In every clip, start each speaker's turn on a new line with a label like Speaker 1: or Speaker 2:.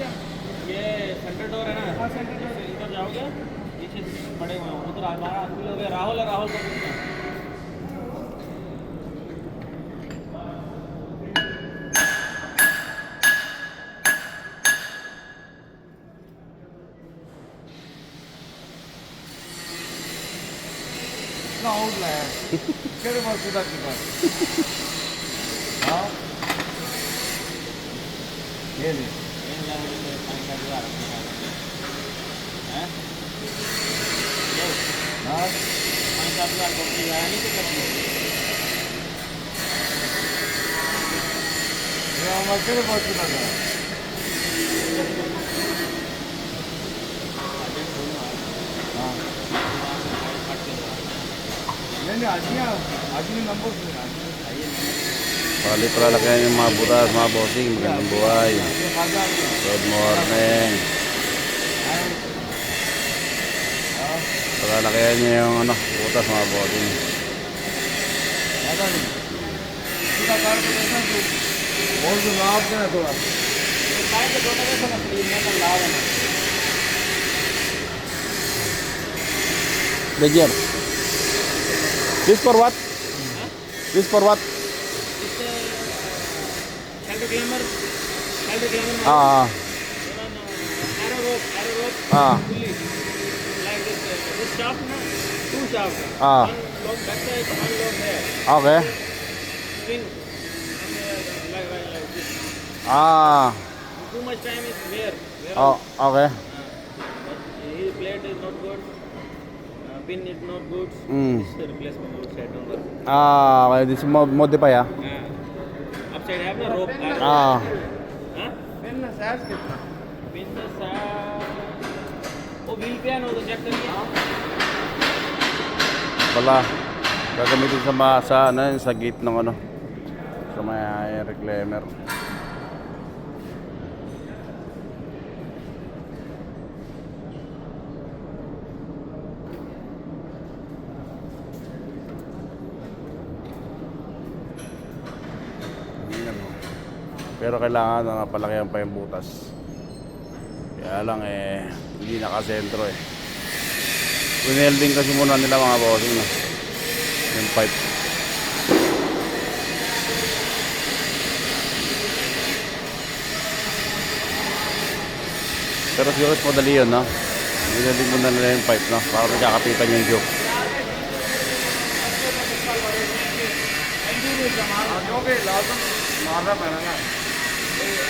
Speaker 1: ये centre door है ना? हाँ सेंटर डोर। इधर जाओगे पीछे पड़े हुए हैं उधर हमारा आदमी लोग है राहुल है राहुल को पूछना
Speaker 2: आउट लाया केरे बार खुदा की बात हाँ ये ले
Speaker 1: पानी का जुगाड़ हैं
Speaker 2: हाँ
Speaker 1: पानी का जुगाड़ को आया नहीं तो करती
Speaker 2: ये हमारे केरे बार खुदा का हाँ नहीं aji number
Speaker 3: Balik pala laki yung mga butas, mga bossing. Magandang buhay. Good morning. Pala laki niya yung ano, butas, mga bossing.
Speaker 2: इसका कार को कैसा तो और जो लाभ है थोड़ा
Speaker 1: टायर के छोटा कैसा ना क्लीन का लाभ है ना
Speaker 3: Ledger. This for what? This for what?
Speaker 1: इससे health glamour
Speaker 3: Ah,
Speaker 1: arrow rope
Speaker 3: Ah.
Speaker 1: fully like this shaft na two shaft
Speaker 3: Ah.
Speaker 1: one lock back side one lock here
Speaker 3: Okay.
Speaker 1: swing like this
Speaker 3: Ah.
Speaker 1: too much time is wear
Speaker 3: Oh, okay.
Speaker 1: but his plate is not good pin is not good
Speaker 3: Mm.
Speaker 1: this replacement outside number
Speaker 3: Ah, okay. This modify ah.
Speaker 1: upside have na rope
Speaker 3: Ah.
Speaker 1: huh
Speaker 2: pen ना size कितना
Speaker 1: pin sa वो wheel पे है ना तो check करिए
Speaker 3: Pala. Gagamitin sa ano, sa gate ng ano. Sa may reclaimer. Ayan, oh. Pero kailangan na napalakihan pa yung butas. Kaya lang hindi nakasentro Winelding kasi muna nila mga bossing no? Yung pipe. Pero siguro mas madali yun no? Winelding muna nila yung pipe no? Para nagkakapitan yung joke.
Speaker 2: जो के लाजम मारना पड़ना ना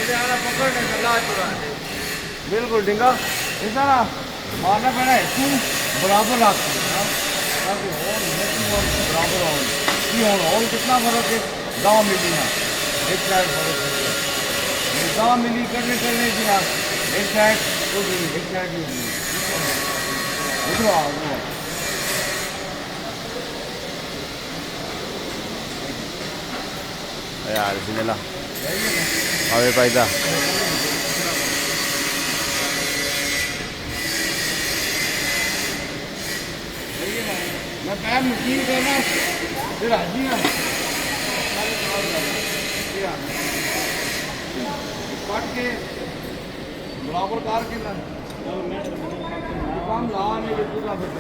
Speaker 2: इधर आना पकड़ के चला पूरा बिल्कुल डिंगा ऐसा ना मारना पड़ना है तू बराबर रख ताकि होल बराबर हो ये होल कितना फर्क है 10 मिली ना एक साइड फर्क है 10 मिली करने की ना एक साइड तो एक साइड उधर आओ
Speaker 3: Kaya alisin nila. Kami pa ita.
Speaker 2: मैं पैर मशीन करना फिर हाजी ना काट के बराबर कार के ना काम ला नहीं पूरा फिर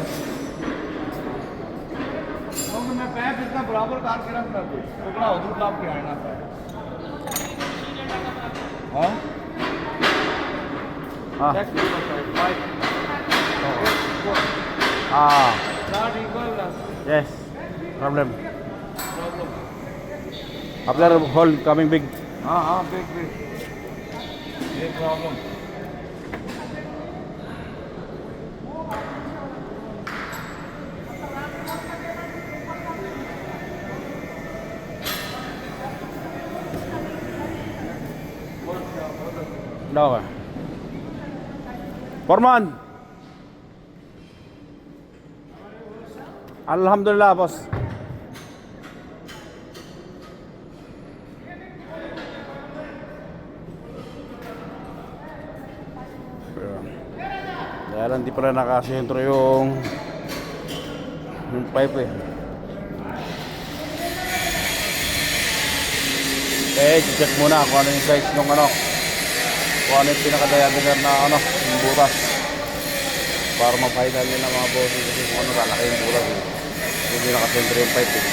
Speaker 2: क्योंकि मैं पैर इतना बराबर कार के रख दे टुकड़ा उधर लाभ के आना पैर हाँ
Speaker 3: Ah.
Speaker 2: Check five
Speaker 3: Ah.
Speaker 2: Not equal ना
Speaker 3: Yes. Problem. After hole coming big.
Speaker 2: हाँ हाँ बिग बिग ये problem
Speaker 3: Đâu rồi? Foreman. Alhamdulillah, boss. Kaya lang di pala nakasentro yung pipe Check muna kung ano yung size ng ano. kung ano yung pinaka-diameter na ano, yung butas. Para ma-final nila mga bossing kasi kung ano, lalaki yung butas eh. Hindi nakasentro yung pipe eh.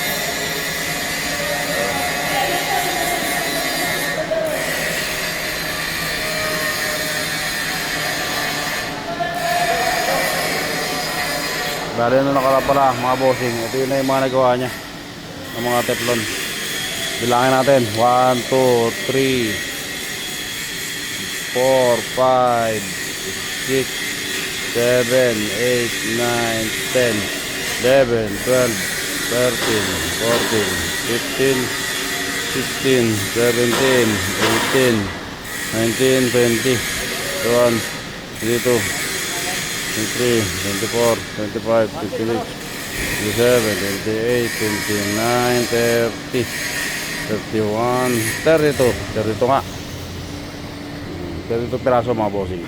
Speaker 3: Bale na nakala pala mga bossing. Ito yun na yung mga nagawa niya ng mga teflon. Bilangin natin 1, 2, 3 4, 5 6 7, 8, 9, 10 11, 12 13, 14 15 16, 17 18 19, 20 21, 22 23, 24, 25, 26, 27, 28, 29, 30, 31, 32. 32 nga. 32 piraso mga bossing.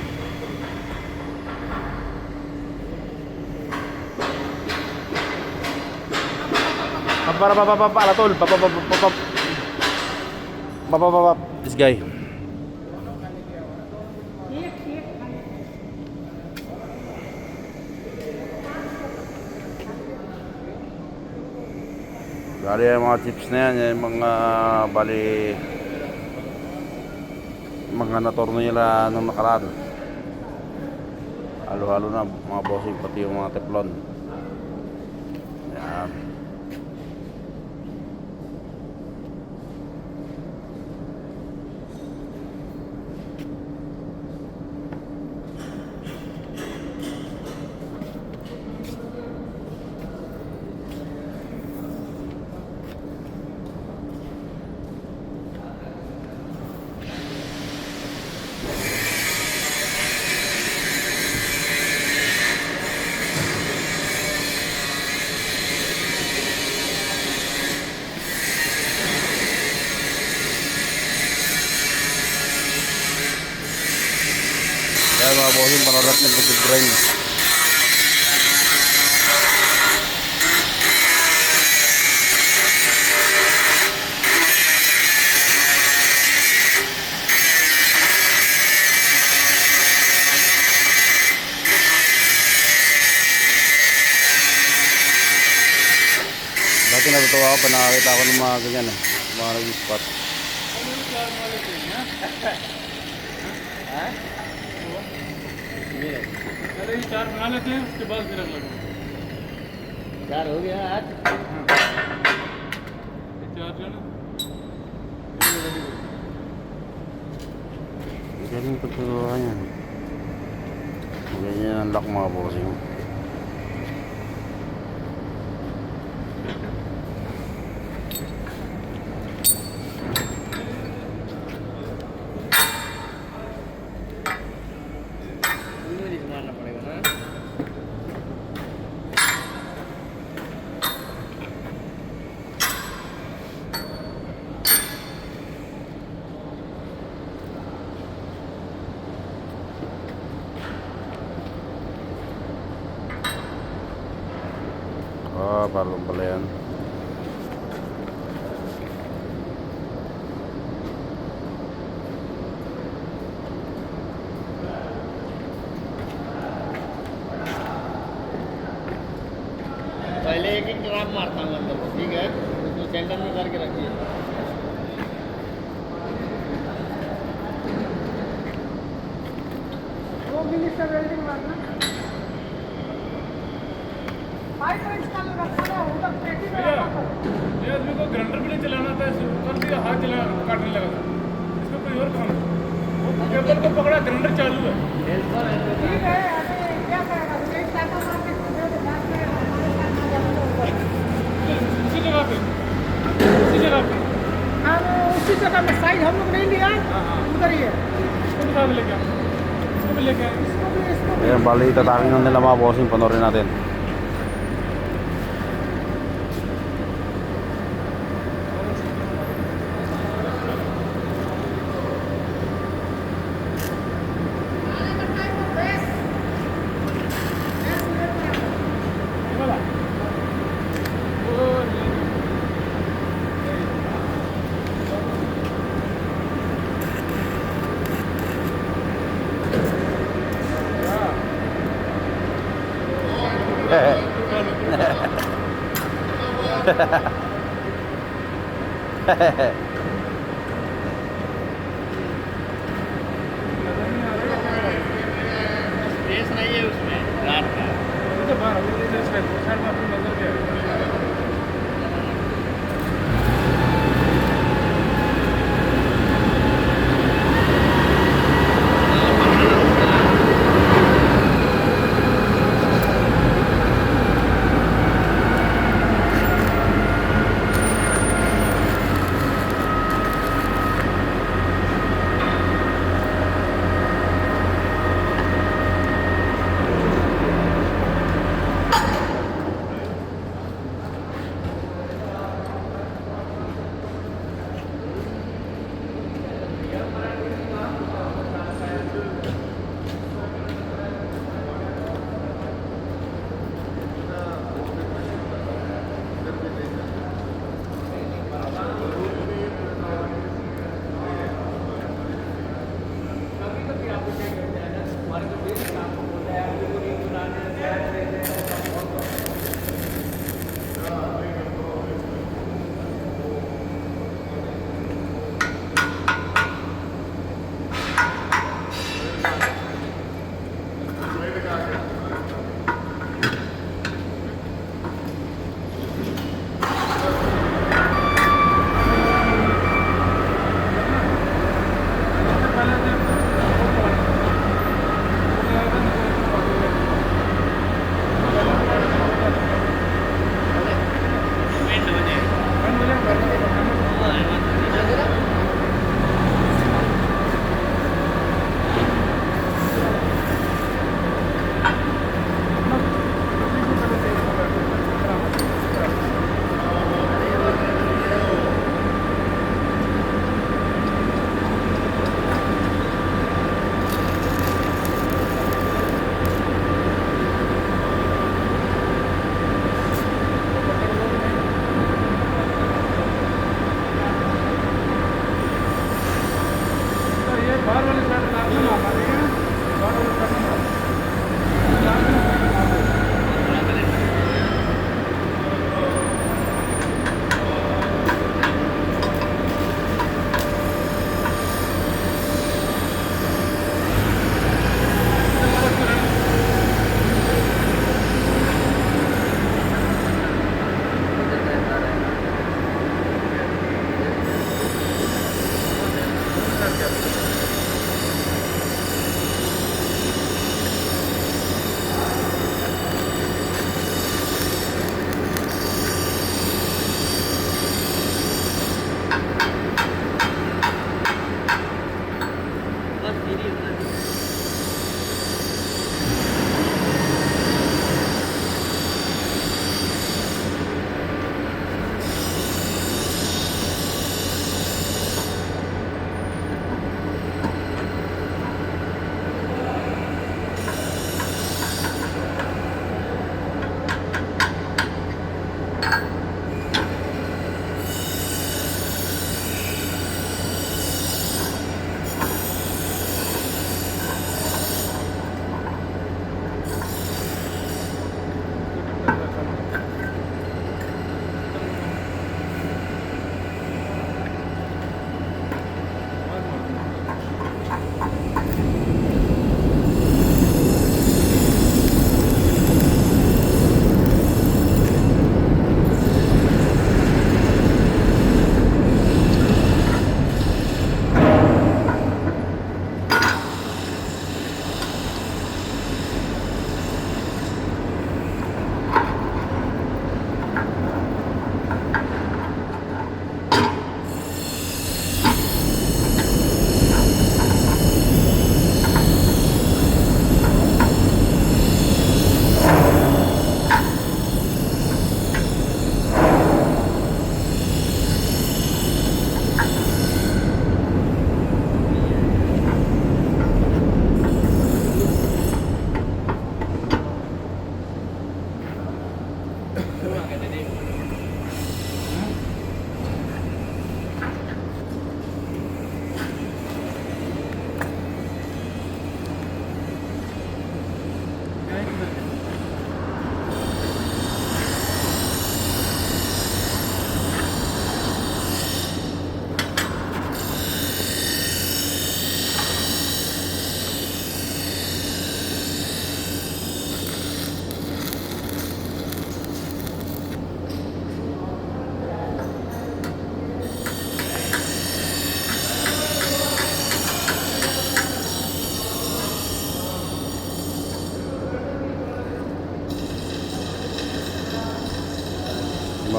Speaker 3: Para tol. This guy. Bali yung mga chips na yan, yung mga bali mga natorno nila nung nakaraan. Halo-halo na mga bossing, pati yung mga teflon. Yan. Kaya mga bossing, panorat ng pag-grind. Dati natutuwa ako pa nakakita ako ng mga ganyan eh, mga nag-spot.
Speaker 1: अरे ये 4 बना लेते हैं उसके बाद फिर अगला
Speaker 2: 4 हो गया आज।
Speaker 1: ये 4 जो है ना
Speaker 3: Galing pagkagawa niyan. Ganyan ang lock mga bossing.
Speaker 2: मारना पड़ेगा ना।
Speaker 3: Ah, parang pala yan.
Speaker 2: पहले एक एक ग्राम मारता हूँ अंदर को, ठीक है, उसको सेंटर में करके रखिए।
Speaker 4: वो मिनिस्टर वेल्डिंग मारना पाइप इंस्टॉल रखा है उधर पेटी में
Speaker 1: भैया
Speaker 4: रखा है।
Speaker 1: ये आदमी को ग्राइंडर भी नहीं चलाना था, इसको कर दिया हाथ चला काटने लगा था। इसको कोई और काम है। वो केबल को पकड़ा, ग्राइंडर चालू है।
Speaker 4: ठीक है अरे क्या करेगा एक टाका मार के दे दो बात में हमारे साथ आ जाओ ऊपर
Speaker 1: उसी जगह पे उसी जगह पे
Speaker 4: हम उसी जगह में साइड हम लोग नहीं लिया उधर ही है
Speaker 1: इसको भी साथ लेके आओ, इसको भी लेके आओ।
Speaker 4: इसको भी
Speaker 3: Ayan, bali tatangin na nila mga bossing, panoorin natin.
Speaker 1: ये वाला वो ये स्पेस नहीं है उसमें रात का।
Speaker 2: तो बाहर हम लोग साइड में अपनी नजर के बाहर वाले साइड लाना ना मारेगा बाहर वाले side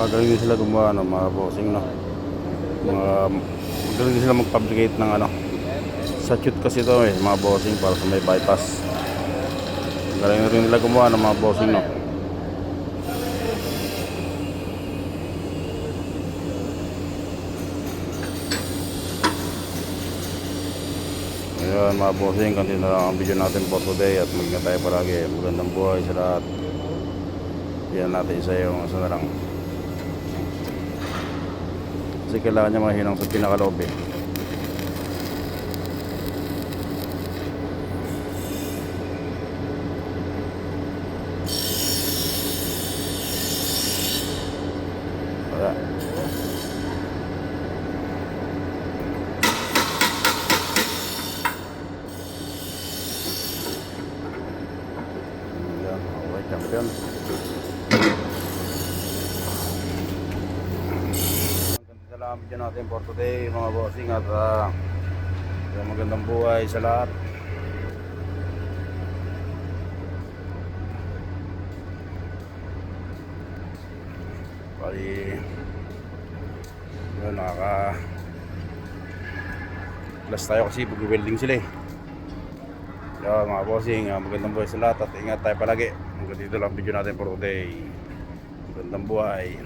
Speaker 3: Magaling din sila gumawa ng mga bossing, no? Magaling din sila mag-fabricate ng ano. Sa tute kasi ito eh, mga bossing para sa may bypass. Magaling rin nila gumawa ng mga bossing, no? Ayun mga bossing, kanti na lang ang video natin for today at mag-ingat tayo palagi. Magandang buhay sa lahat. Yan natin isa yung isa na lang. Kasi kailangan niya mahinang sa pinakaloob eh. Wala. Yan, okay, champion. Ganda lang ang video natin for today mga bossing at magandang buhay sa lahat. Bali yun, last tayo kasi pag-welding sila eh. Yan mga bossing, magandang buhay sa lahat at ingat tayo palagi. Hanggang dito lang video natin for today. Magandang buhay.